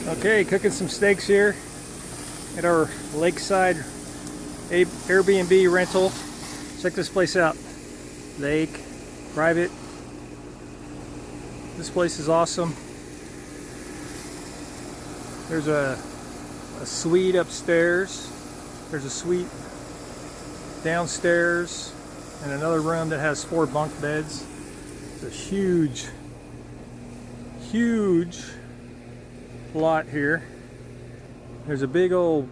Okay, cooking some steaks here at our lakeside Airbnb rental. Check this place out. Lake, private. This place is awesome. There's a suite upstairs. There's a suite downstairs and another room that has 4 bunk beds. It's a huge lot here. There's a big old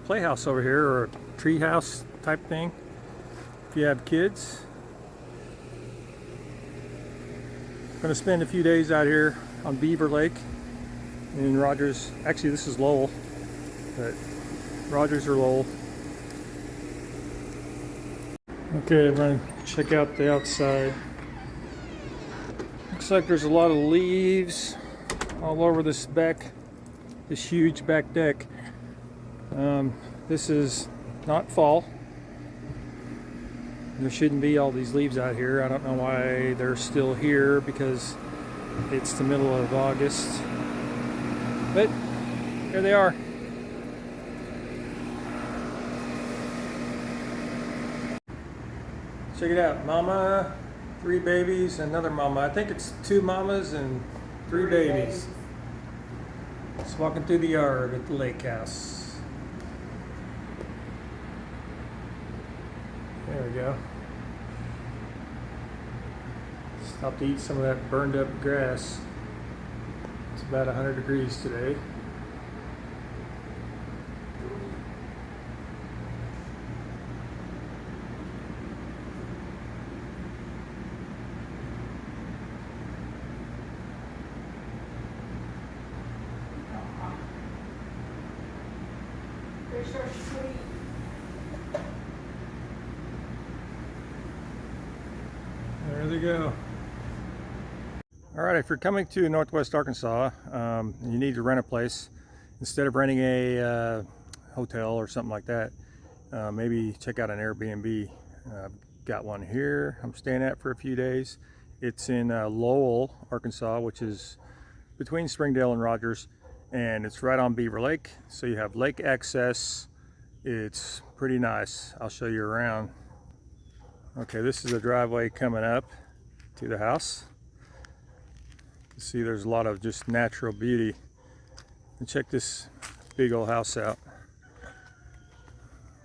playhouse over here, or a tree house type thing if you have kids. I'm going to spend a few days out here on Beaver Lake in Rogers. Actually, this is Lowell, but Rogers or Lowell. Okay, I'm going to check out the outside. Looks like there's a lot of leaves all over this huge back deck. This is not fall. There shouldn't be all these leaves out here. I don't know why they're still here, because it's the middle of August. But here they are. Check it out. Mama, 3 babies, another mama. I think it's 2 mamas and 3 babies. Just walking through the yard at the lake house. There we go. Stopped to eat some of that burned up grass. It's about 100 degrees today. There they go. Alright, if you're coming to Northwest Arkansas, you need to rent a place. Instead of renting a hotel or something like that, maybe check out an Airbnb. I've got one here I'm staying at for a few days. It's in Lowell, Arkansas, which is between Springdale and Rogers, and it's right on Beaver Lake, so you have lake access. It's pretty nice. I'll show you around. Okay, this is the driveway coming up to the house. You see there's a lot of just natural beauty. And check this big old house out.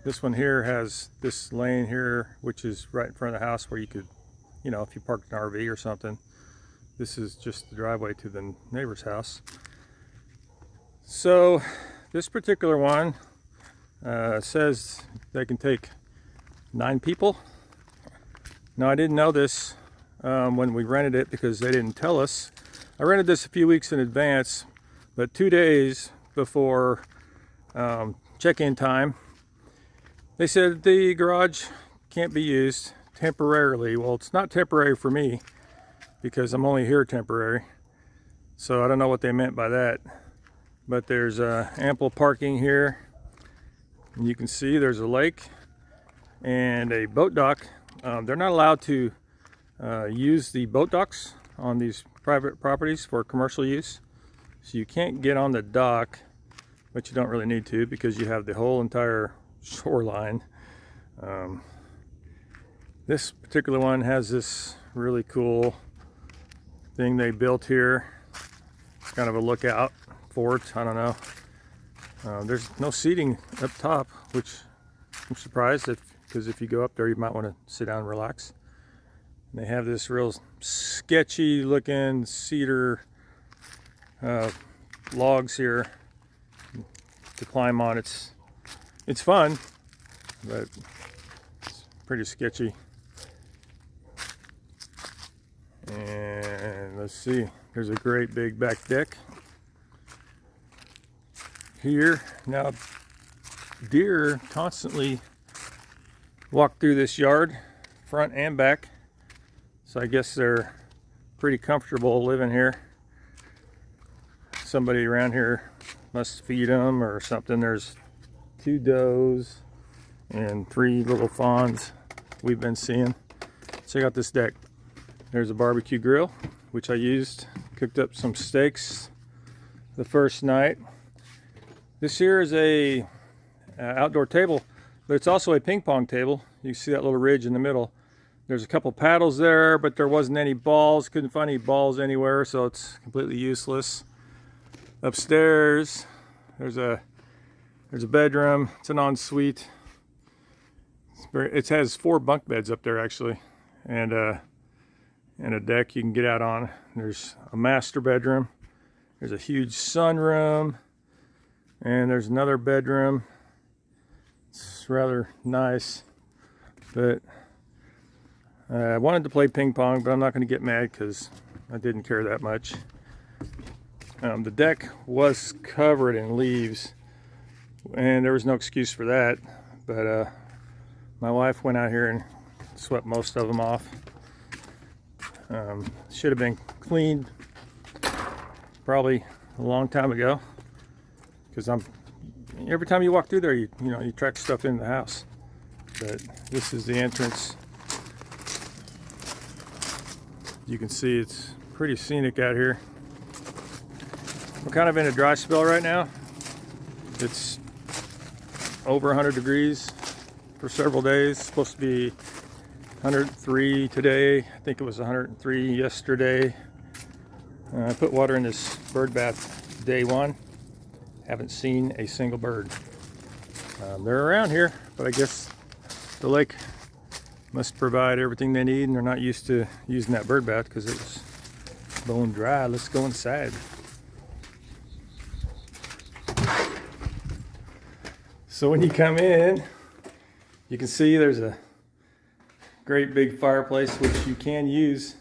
This one here has this lane here, which is right in front of the house, where you could, you know, if you parked an RV or something. This is just the driveway to the neighbor's house. So this particular one says they can take 9 people. Now, I didn't know this when we rented it, because they didn't tell us. I rented this a few weeks in advance, but 2 days before check-in time, they said the garage can't be used temporarily. Well, it's not temporary for me, because I'm only here temporary. So I don't know what they meant by that. But there's ample parking here. And you can see there's a lake and a boat dock. They're not allowed to use the boat docks on these private properties for commercial use. So you can't get on the dock, but you don't really need to, because you have the whole entire shoreline. This particular one has this really cool thing they built here. It's kind of a lookout fort, I don't know. There's no seating up top, which I'm surprised, because if you go up there, you might want to sit down and relax. And they have this real sketchy looking cedar logs here to climb on. It's fun, but it's pretty sketchy. And let's see, there's a great big back deck here. Now, deer constantly walk through this yard, front and back, so I guess they're pretty comfortable living here. Somebody around here must feed them or something. There's 2 does and 3 little fawns we've been seeing. Check out this deck. There's a barbecue grill, which I used, cooked up some steaks the first night. This here is a outdoor table, but it's also a ping pong table. You see that little ridge in the middle. There's a couple paddles there, but there wasn't any balls. Couldn't find any balls anywhere, so it's completely useless. Upstairs, there's a bedroom. It's an ensuite. It has 4 bunk beds up there actually, and a deck you can get out on. There's a master bedroom. There's a huge sunroom, and there's another bedroom. It's rather nice, but I wanted to play ping pong, but I'm not going to get mad because I didn't care that much. The deck was covered in leaves, and there was no excuse for that, but my wife went out here and swept most of them off. Should have been cleaned probably a long time ago, because every time you walk through there, you track stuff in the house. But this is the entrance. You can see it's pretty scenic out here. We're kind of in a dry spell right now. It's over 100 degrees for several days. It's supposed to be 103 today. I think it was 103 yesterday. I put water in this bird bath day 1. Haven't seen a single bird. They're around here, but I guess the lake must provide everything they need, and they're not used to using that bird bath because it's bone dry. Let's go inside. So when you come in, you can see there's a great big fireplace, which you can use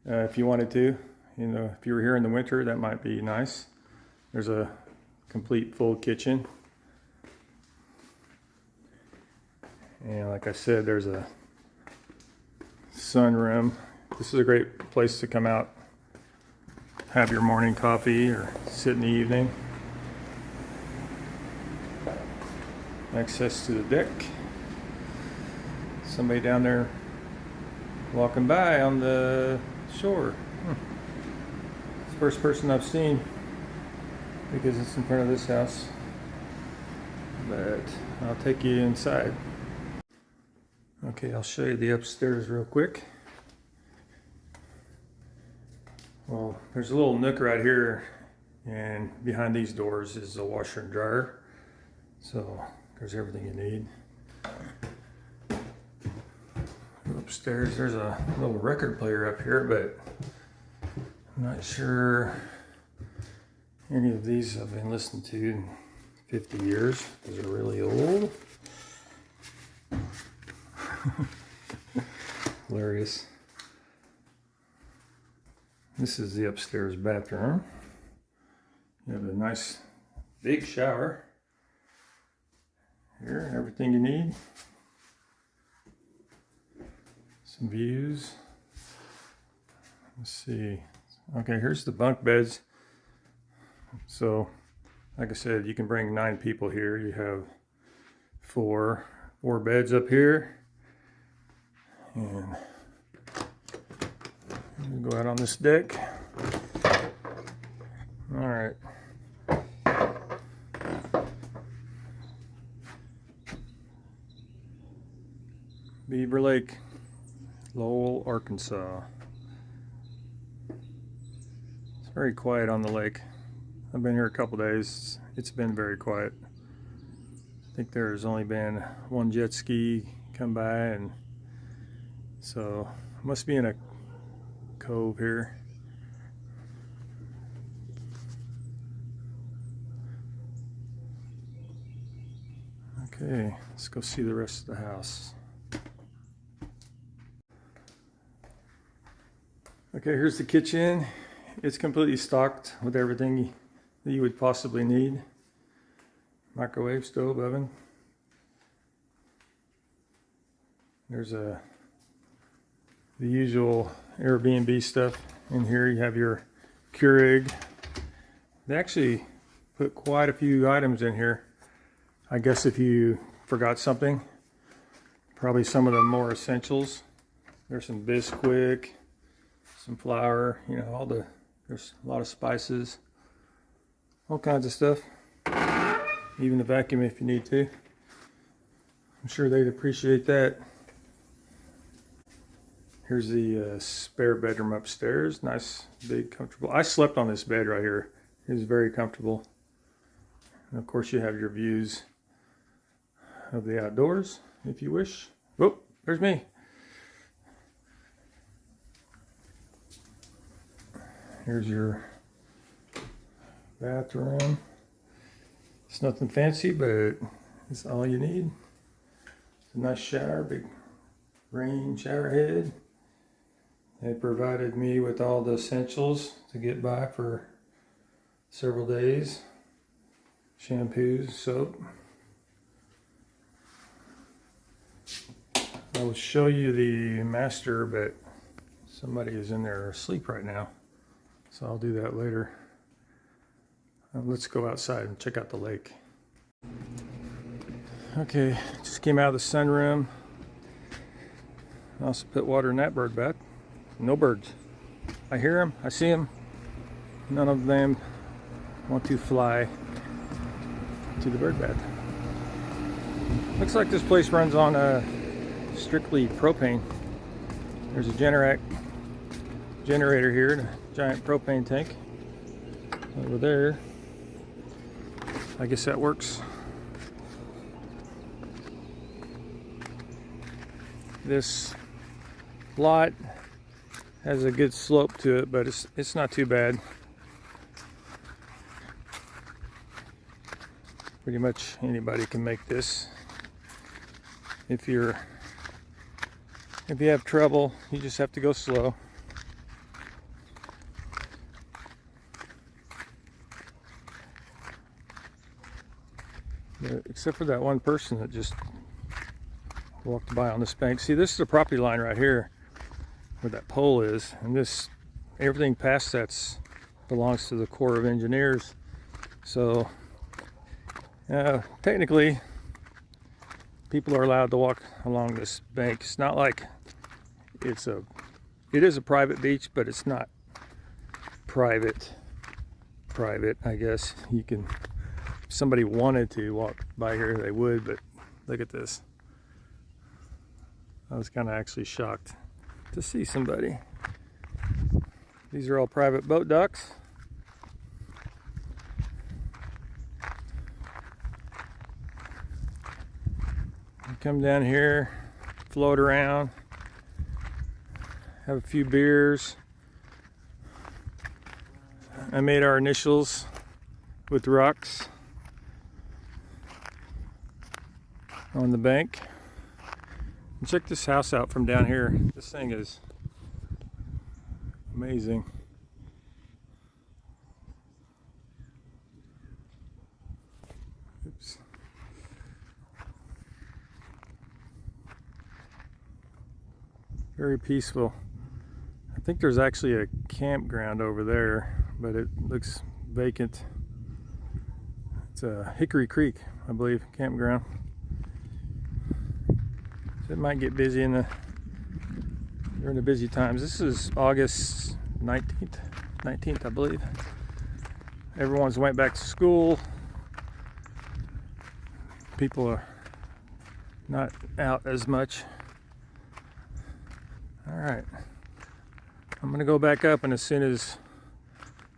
if you wanted to. If you were here in the winter, that might be nice. There's a complete full kitchen. And like I said, there's a sunroom. This is a great place to come out, have your morning coffee, or sit in the evening. Access to the deck. Somebody down there walking by on the shore. It's the first person I've seen, because it's in front of this house. But I'll take you inside. Okay, I'll show you the upstairs real quick. Well, there's a little nook right here, and behind these doors is a washer and dryer. So there's everything you need. Upstairs, there's a little record player up here, but I'm not sure any of these I've been listening to in 50 years. These are really old. Hilarious. This is the upstairs bathroom. You have a nice big shower here, everything you need. Some views. Let's see. Okay, here's the bunk beds. So, like I said, you can bring 9 people here. You have four beds up here. And we'll go out on this deck. All right. Beaver Lake, Lowell, Arkansas. It's very quiet on the lake. I've been here a couple days. It's been very quiet. I think there's only been one jet ski come by, and so it must be in a cove here. Okay, let's go see the rest of the house. Okay, here's the kitchen. It's completely stocked with everything that you would possibly need. Microwave, stove, oven. There's the usual Airbnb stuff in here. You have your Keurig. They actually put quite a few items in here. I guess if you forgot something, probably some of the more essentials. There's some Bisquick, some flour, there's a lot of spices. all kinds of stuff. Even a vacuum if you need to. I'm sure they'd appreciate that. Here's the spare bedroom upstairs. Nice, big, comfortable. I slept on this bed right here. It was very comfortable. And of course you have your views of the outdoors if you wish. Oh, there's me. Here's your bathroom. It's nothing fancy, but it's all you need. It's a nice shower, big rain shower head. They provided me with all the essentials to get by for several days. Shampoos, soap. I will show you the master, but somebody is in there asleep right now. So I'll do that later. Let's go outside and check out the lake. Okay, just came out of the sunroom. I also put water in that bird bath. No birds. I hear them, I see them. None of them want to fly to the bird bath. Looks like this place runs on strictly propane. There's a generator here, a giant propane tank over there. I guess that works. This lot has a good slope to it, but it's not too bad. Pretty much anybody can make this. If you have trouble, you just have to go slow. Except for that one person that just walked by on this bank. See, this is the property line right here where that pole is, and everything past that belongs to the Corps of Engineers. So technically people are allowed to walk along this bank. It's not like it is a private beach, but it's not private, I guess. You can, if somebody wanted to walk by here, they would, but look at this. I was kind of actually shocked to see somebody. These are all private boat docks. You come down here, float around, have a few beers. I made our initials with rocks on the bank. And check this house out from down here. This thing is amazing. Oops. Very peaceful. I think there's actually a campground over there, but it looks vacant. It's a Hickory Creek, I believe, campground. So it might get busy during the busy times. This is August 19th, I believe. Everyone's went back to school. People are not out as much. All right, I'm gonna go back up, and as soon as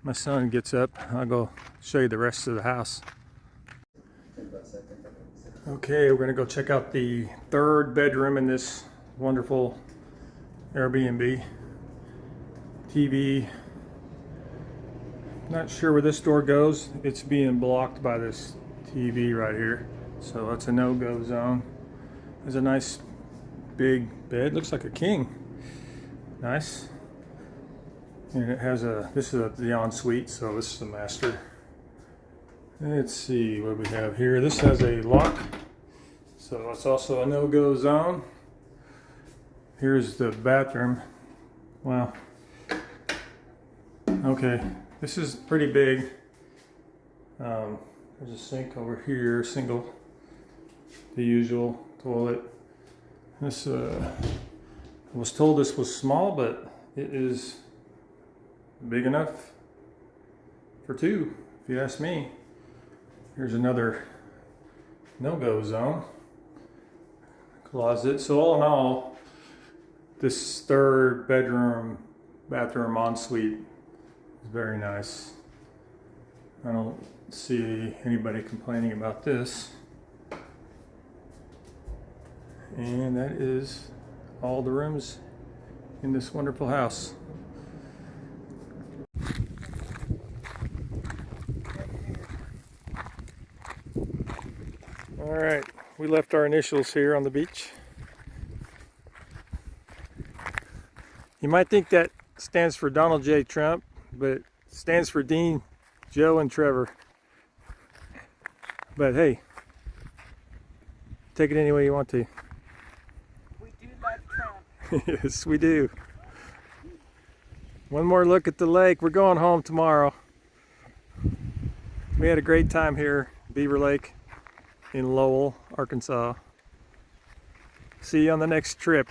my son gets up, I'll go show you the rest of the house. Okay, we're gonna go check out the third bedroom in this wonderful Airbnb. TV. Not sure where this door goes. It's being blocked by this TV right here, so that's a no-go zone. There's a nice big bed. Looks like a king. Nice. And it has this is the ensuite, so this is the master. Let's see what we have here. This has a lock, so it's also a no-go zone. Here's the bathroom. Wow. Okay, this is pretty big. There's a sink over here, single, the usual toilet. This I was told this was small, but it is big enough for two if you ask me. Here's another no-go zone. Closet. So all in all, this 3rd bedroom, bathroom ensuite is very nice. I don't see anybody complaining about this. And that is all the rooms in this wonderful house. All right, we left our initials here on the beach. You might think that stands for Donald J. Trump, but it stands for Dean, Joe, and Trevor. But hey, take it any way you want to. We do love Trump. Yes, we do. One more look at the lake. We're going home tomorrow. We had a great time here, Beaver Lake in Lowell, Arkansas. See you on the next trip.